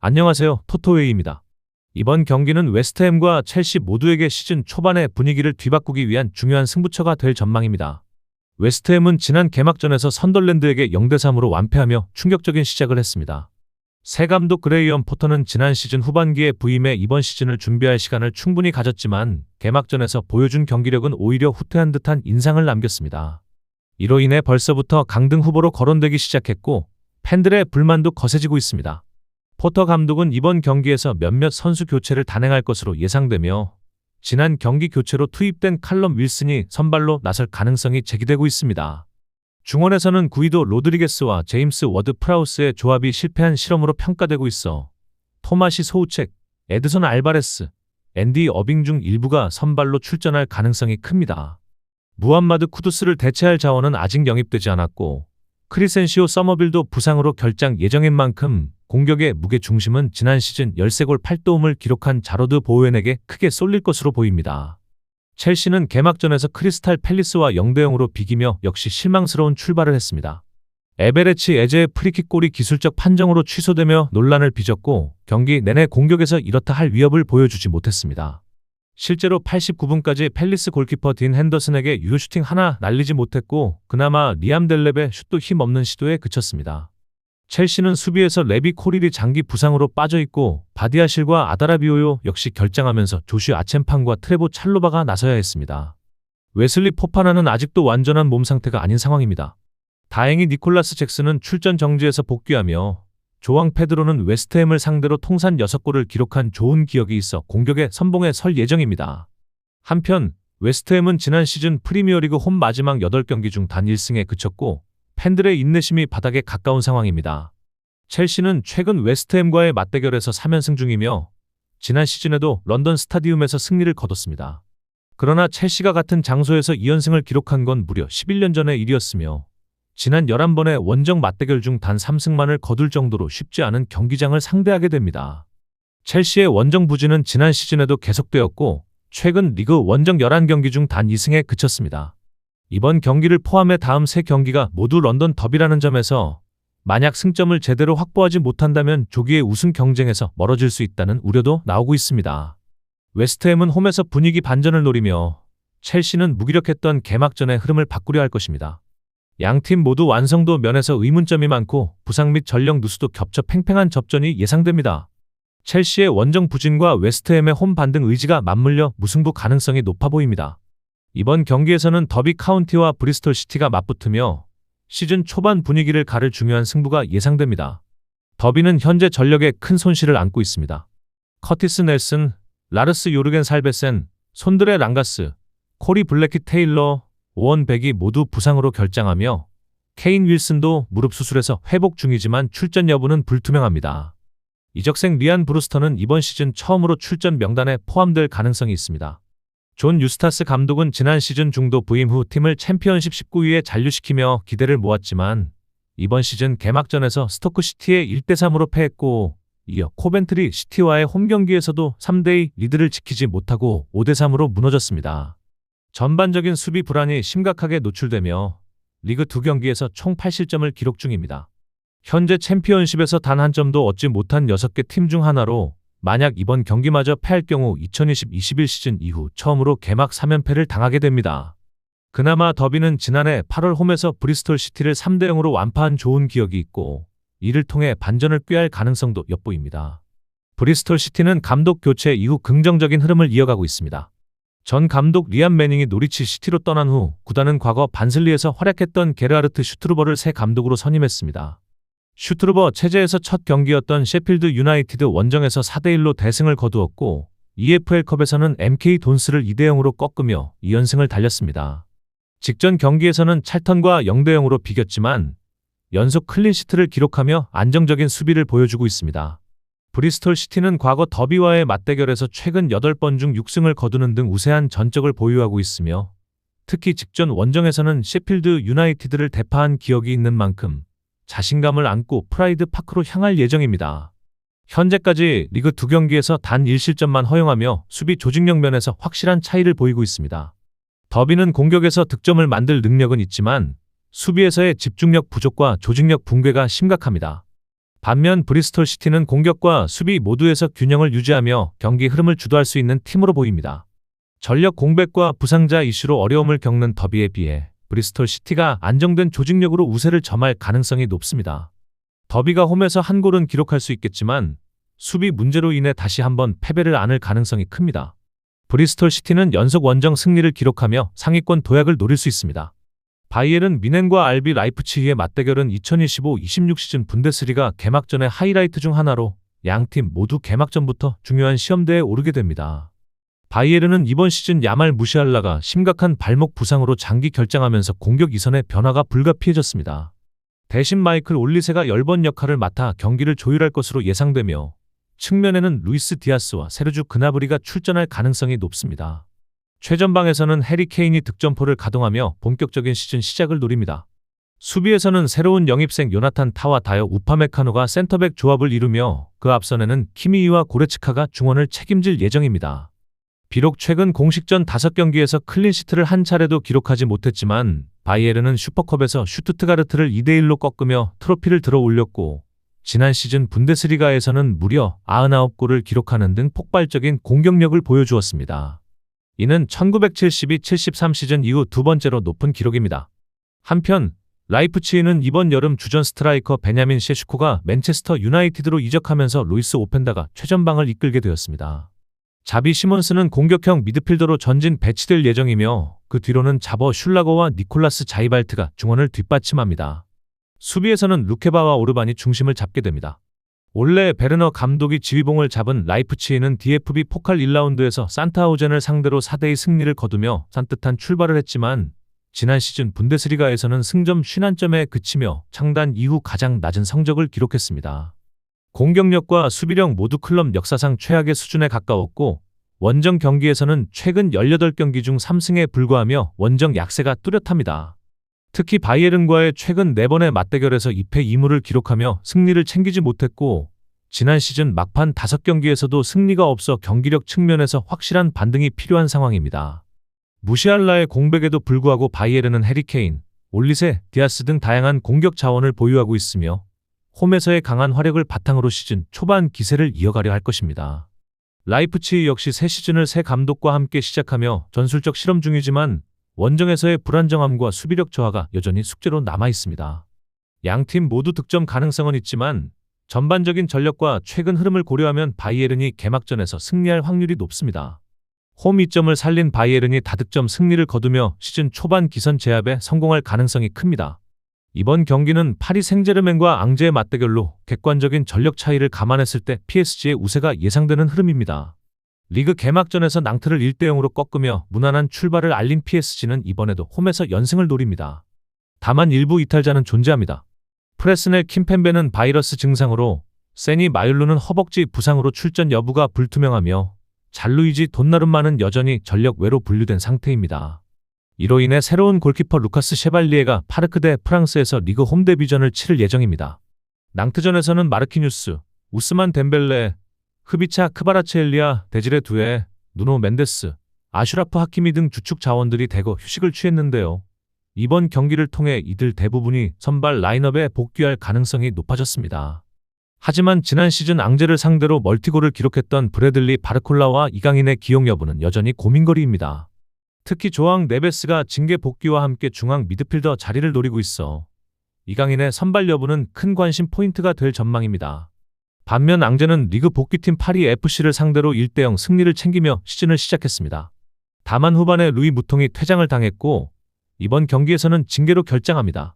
안녕하세요. 토토웨이입니다. 이번 경기는 웨스트햄과 첼시 모두에게 시즌 초반의 분위기를 뒤바꾸기 위한 중요한 승부처가 될 전망입니다. 웨스트햄은 지난 개막전에서 선덜랜드에게 0대3으로 완패하며 충격적인 시작을 했습니다. 새 감독 그레이엄 포터는 지난 시즌 후반기에 부임해 이번 시즌을 준비할 시간을 충분히 가졌지만 개막전에서 보여준 경기력은 오히려 후퇴한 듯한 인상을 남겼습니다. 이로 인해 벌써부터 강등 후보로 거론되기 시작했고 팬들의 불만도 거세지고 있습니다. 포터 감독은 이번 경기에서 몇몇 선수 교체를 단행할 것으로 예상되며 지난 경기 교체로 투입된 칼럼 윌슨이 선발로 나설 가능성이 제기되고 있습니다. 중원에서는 구이도 로드리게스와 제임스 워드 프라우스의 조합이 실패한 실험으로 평가되고 있어 토마시 소우책, 에드선 알바레스, 앤디 어빙 중 일부가 선발로 출전할 가능성이 큽니다. 무함마드 쿠두스를 대체할 자원은 아직 영입되지 않았고 크리센시오 서머빌도 부상으로 결장 예정인 만큼 공격의 무게 중심은 지난 시즌 13골 8도움을 기록한 자로드 보웬에게 크게 쏠릴 것으로 보입니다. 첼시는 개막전에서 크리스탈 팰리스와 0대0으로 비기며 역시 실망스러운 출발을 했습니다. 에베레치 에제의 프리킥 골이 기술적 판정으로 취소되며 논란을 빚었고 경기 내내 공격에서 이렇다 할 위협을 보여주지 못했습니다. 실제로 89분까지 팰리스 골키퍼 딘 핸더슨에게 유효 슈팅 하나 날리지 못했고 그나마 리암 델렙의 슛도 힘없는 시도에 그쳤습니다. 첼시는 수비에서 레비 코릴이 장기 부상으로 빠져있고 바디아실과 아다라비오요 역시 결장하면서 조슈 아쳔팡과 트레보 찰로바가 나서야 했습니다. 웨슬리 포파나는 아직도 완전한 몸 상태가 아닌 상황입니다. 다행히 니콜라스 잭슨은 출전 정지에서 복귀하며 조앙 페드로는 웨스트햄을 상대로 통산 6골을 기록한 좋은 기억이 있어 공격의 선봉에 설 예정입니다. 한편 웨스트햄은 지난 시즌 프리미어리그 홈 마지막 8경기 중 단 1승에 그쳤고 팬들의 인내심이 바닥에 가까운 상황입니다. 첼시는 최근 웨스트햄과의 맞대결에서 3연승 중이며 지난 시즌에도 런던 스타디움에서 승리를 거뒀습니다. 그러나 첼시가 같은 장소에서 2연승을 기록한 건 무려 11년 전의 일이었으며 지난 11번의 원정 맞대결 중 단 3승만을 거둘 정도로 쉽지 않은 경기장을 상대하게 됩니다. 첼시의 원정 부진은 지난 시즌에도 계속되었고 최근 리그 원정 11경기 중 단 2승에 그쳤습니다. 이번 경기를 포함해 다음 3경기가 모두 런던 더비라는 점에서 만약 승점을 제대로 확보하지 못한다면 조기의 우승 경쟁에서 멀어질 수 있다는 우려도 나오고 있습니다. 웨스트햄은 홈에서 분위기 반전을 노리며 첼시는 무기력했던 개막전의 흐름을 바꾸려 할 것입니다. 양팀 모두 완성도 면에서 의문점이 많고 부상 및 전력 누수도 겹쳐 팽팽한 접전이 예상됩니다. 첼시의 원정 부진과 웨스트햄의 홈 반등 의지가 맞물려 무승부 가능성이 높아 보입니다. 이번 경기에서는 더비 카운티와 브리스톨 시티가 맞붙으며 시즌 초반 분위기를 가를 중요한 승부가 예상됩니다. 더비는 현재 전력에 큰 손실을 안고 있습니다. 커티스 넬슨, 라르스 요르겐 살베센, 손드레 랑가스, 코리 블랙키 테일러, 오원 백이 모두 부상으로 결장하며 케인 윌슨도 무릎 수술에서 회복 중이지만 출전 여부는 불투명합니다. 이적생 리안 브루스터는 이번 시즌 처음으로 출전 명단에 포함될 가능성이 있습니다. 존 유스타스 감독은 지난 시즌 중도 부임 후 팀을 챔피언십 19위에 잔류시키며 기대를 모았지만 이번 시즌 개막전에서 스토크 시티에 1대3으로 패했고 이어 코벤트리 시티와의 홈 경기에서도 3대2 리드를 지키지 못하고 5대3으로 무너졌습니다. 전반적인 수비 불안이 심각하게 노출되며 리그 2경기에서 총 8실점을 기록 중입니다. 현재 챔피언십에서 단 한 점도 얻지 못한 6개 팀 중 하나로 만약 이번 경기마저 패할 경우 2020-21 시즌 이후 처음으로 개막 3연패를 당하게 됩니다. 그나마 더비는 지난해 8월 홈에서 브리스톨 시티를 3대0으로 완파한 좋은 기억이 있고 이를 통해 반전을 꾀할 가능성도 엿보입니다. 브리스톨 시티는 감독 교체 이후 긍정적인 흐름을 이어가고 있습니다. 전 감독 리암 매닝이 노리치 시티로 떠난 후 구단은 과거 반슬리에서 활약했던 게르하르트 슈트루버를 새 감독으로 선임했습니다. 슈트루버 체제에서 첫 경기였던 셰필드 유나이티드 원정에서 4대1로 대승을 거두었고 EFL컵에서는 MK 돈스를 2대0으로 꺾으며 2연승을 달렸습니다. 직전 경기에서는 찰턴과 0대0으로 비겼지만 연속 클린시트를 기록하며 안정적인 수비를 보여주고 있습니다. 브리스톨 시티는 과거 더비와의 맞대결에서 최근 8번 중 6승을 거두는 등 우세한 전적을 보유하고 있으며 특히 직전 원정에서는 셰필드 유나이티드를 대파한 기억이 있는 만큼 자신감을 안고 프라이드 파크로 향할 예정입니다. 현재까지 리그 2경기에서 단 1실점만 허용하며 수비 조직력 면에서 확실한 차이를 보이고 있습니다. 더비는 공격에서 득점을 만들 능력은 있지만 수비에서의 집중력 부족과 조직력 붕괴가 심각합니다. 반면 브리스톨 시티는 공격과 수비 모두에서 균형을 유지하며 경기 흐름을 주도할 수 있는 팀으로 보입니다. 전력 공백과 부상자 이슈로 어려움을 겪는 더비에 비해 브리스톨 시티가 안정된 조직력으로 우세를 점할 가능성이 높습니다. 더비가 홈에서 한 골은 기록할 수 있겠지만 수비 문제로 인해 다시 한번 패배를 안을 가능성이 큽니다. 브리스톨 시티는 연속 원정 승리를 기록하며 상위권 도약을 노릴 수 있습니다. 바이에른 뮌헨과 RB 라이프치히의 맞대결은 2025-26 시즌 분데스리가 개막전의 하이라이트 중 하나로 양팀 모두 개막전부터 중요한 시험대에 오르게 됩니다. 바이에른은 이번 시즌 야말 무시알라가 심각한 발목 부상으로 장기 결장하면서 공격 이선의 변화가 불가피해졌습니다. 대신 마이클 올리세가 열번 역할을 맡아 경기를 조율할 것으로 예상되며 측면에는 루이스 디아스와 세르주 그나브리가 출전할 가능성이 높습니다. 최전방에서는 해리 케인이 득점포를 가동하며 본격적인 시즌 시작을 노립니다. 수비에서는 새로운 영입생 요나탄 타와 다요 우파메카노가 센터백 조합을 이루며 그 앞선에는 키미이와 고레츠카가 중원을 책임질 예정입니다. 비록 최근 공식전 5경기에서 클린시트를 한 차례도 기록하지 못했지만 바이에른은 슈퍼컵에서 슈투트가르트를 2대1로 꺾으며 트로피를 들어 올렸고 지난 시즌 분데스리가에서는 무려 99골을 기록하는 등 폭발적인 공격력을 보여주었습니다. 이는 1972-73 시즌 이후 두 번째로 높은 기록입니다. 한편 라이프치히는 이번 여름 주전 스트라이커 베냐민 셰슈코가 맨체스터 유나이티드로 이적하면서 루이스 오펜다가 최전방을 이끌게 되었습니다. 자비 시몬스는 공격형 미드필더로 전진 배치될 예정이며 그 뒤로는 자버 슐라거와 니콜라스 자이발트가 중원을 뒷받침합니다. 수비에서는 루케바와 오르반이 중심을 잡게 됩니다. 원래 베르너 감독이 지휘봉을 잡은 라이프치히는 DFB 포칼 1라운드에서 산트하우젠을 상대로 4대2 승리를 거두며 산뜻한 출발을 했지만 지난 시즌 분데스리가에서는 승점 51점에 그치며 창단 이후 가장 낮은 성적을 기록했습니다. 공격력과 수비력 모두 클럽 역사상 최악의 수준에 가까웠고 원정 경기에서는 최근 18경기 중 3승에 불과하며 원정 약세가 뚜렷합니다. 특히 바이에른과의 최근 4번의 맞대결에서 2패 2무를 기록하며 승리를 챙기지 못했고 지난 시즌 막판 5경기에서도 승리가 없어 경기력 측면에서 확실한 반등이 필요한 상황입니다. 무시알라의 공백에도 불구하고 바이에른은 해리 케인, 올리세, 디아스 등 다양한 공격 자원을 보유하고 있으며 홈에서의 강한 화력을 바탕으로 시즌 초반 기세를 이어가려 할 것입니다. 라이프치히 역시 새 시즌을 새 감독과 함께 시작하며 전술적 실험 중이지만 원정에서의 불안정함과 수비력 저하가 여전히 숙제로 남아 있습니다. 양팀 모두 득점 가능성은 있지만 전반적인 전력과 최근 흐름을 고려하면 바이에른이 개막전에서 승리할 확률이 높습니다. 홈 이점을 살린 바이에른이 다득점 승리를 거두며 시즌 초반 기선 제압에 성공할 가능성이 큽니다. 이번 경기는 파리 생제르맹과 앙제의 맞대결로 객관적인 전력 차이를 감안했을 때 PSG의 우세가 예상되는 흐름입니다. 리그 개막전에서 낭트를 1대0으로 꺾으며 무난한 출발을 알린 PSG는 이번에도 홈에서 연승을 노립니다. 다만 일부 이탈자는 존재합니다. 프레스넬 킴펜베는 바이러스 증상으로, 세니 마율루는 허벅지 부상으로 출전 여부가 불투명하며 잘루이지 돈나룸마는 여전히 전력 외로 분류된 상태입니다. 이로 인해 새로운 골키퍼 루카스 셰발리에가 파르크 대 프랑스에서 리그 홈 데뷔전을 치를 예정입니다. 낭트전에서는 마르키뉴스, 우스만 덴벨레, 흐비차 크바라체엘리아, 데지레 두에, 누노 멘데스, 아슈라프 하키미 등 주축 자원들이 대거 휴식을 취했는데요. 이번 경기를 통해 이들 대부분이 선발 라인업에 복귀할 가능성이 높아졌습니다. 하지만 지난 시즌 앙제를 상대로 멀티골을 기록했던 브래들리 바르콜라와 이강인의 기용 여부는 여전히 고민거리입니다. 특히 조앙 네베스가 징계 복귀와 함께 중앙 미드필더 자리를 노리고 있어 이강인의 선발 여부는 큰 관심 포인트가 될 전망입니다. 반면 앙제는 리그 복귀팀 파리 FC를 상대로 1대0 승리를 챙기며 시즌을 시작했습니다. 다만 후반에 루이 무통이 퇴장을 당했고 이번 경기에서는 징계로 결장합니다.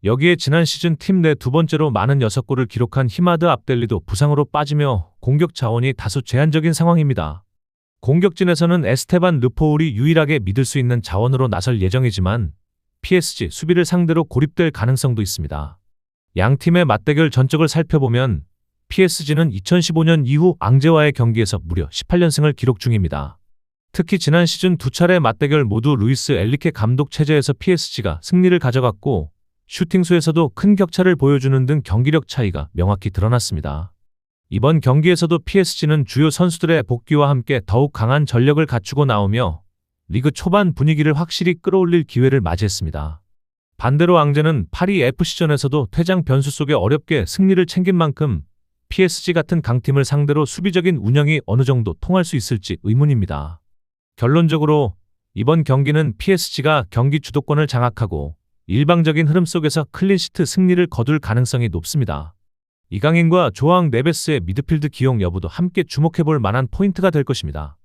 여기에 지난 시즌 팀 내 두 번째로 많은 6골을 기록한 히마드 압델리도 부상으로 빠지며 공격 자원이 다소 제한적인 상황입니다. 공격진에서는 에스테반 르포울이 유일하게 믿을 수 있는 자원으로 나설 예정이지만 PSG 수비를 상대로 고립될 가능성도 있습니다. 양 팀의 맞대결 전적을 살펴보면 PSG는 2015년 이후 앙제와의 경기에서 무려 18연승을 기록 중입니다. 특히 지난 시즌 두 차례 맞대결 모두 루이스 엘리케 감독 체제에서 PSG가 승리를 가져갔고 슈팅수에서도 큰 격차를 보여주는 등 경기력 차이가 명확히 드러났습니다. 이번 경기에서도 PSG는 주요 선수들의 복귀와 함께 더욱 강한 전력을 갖추고 나오며 리그 초반 분위기를 확실히 끌어올릴 기회를 맞이했습니다. 반대로 앙제는 파리 FC전에서도 퇴장 변수 속에 어렵게 승리를 챙긴 만큼 PSG 같은 강팀을 상대로 수비적인 운영이 어느 정도 통할 수 있을지 의문입니다. 결론적으로 이번 경기는 PSG가 경기 주도권을 장악하고 일방적인 흐름 속에서 클린시트 승리를 거둘 가능성이 높습니다. 이강인과 조앙 네베스의 미드필드 기용 여부도 함께 주목해볼 만한 포인트가 될 것입니다.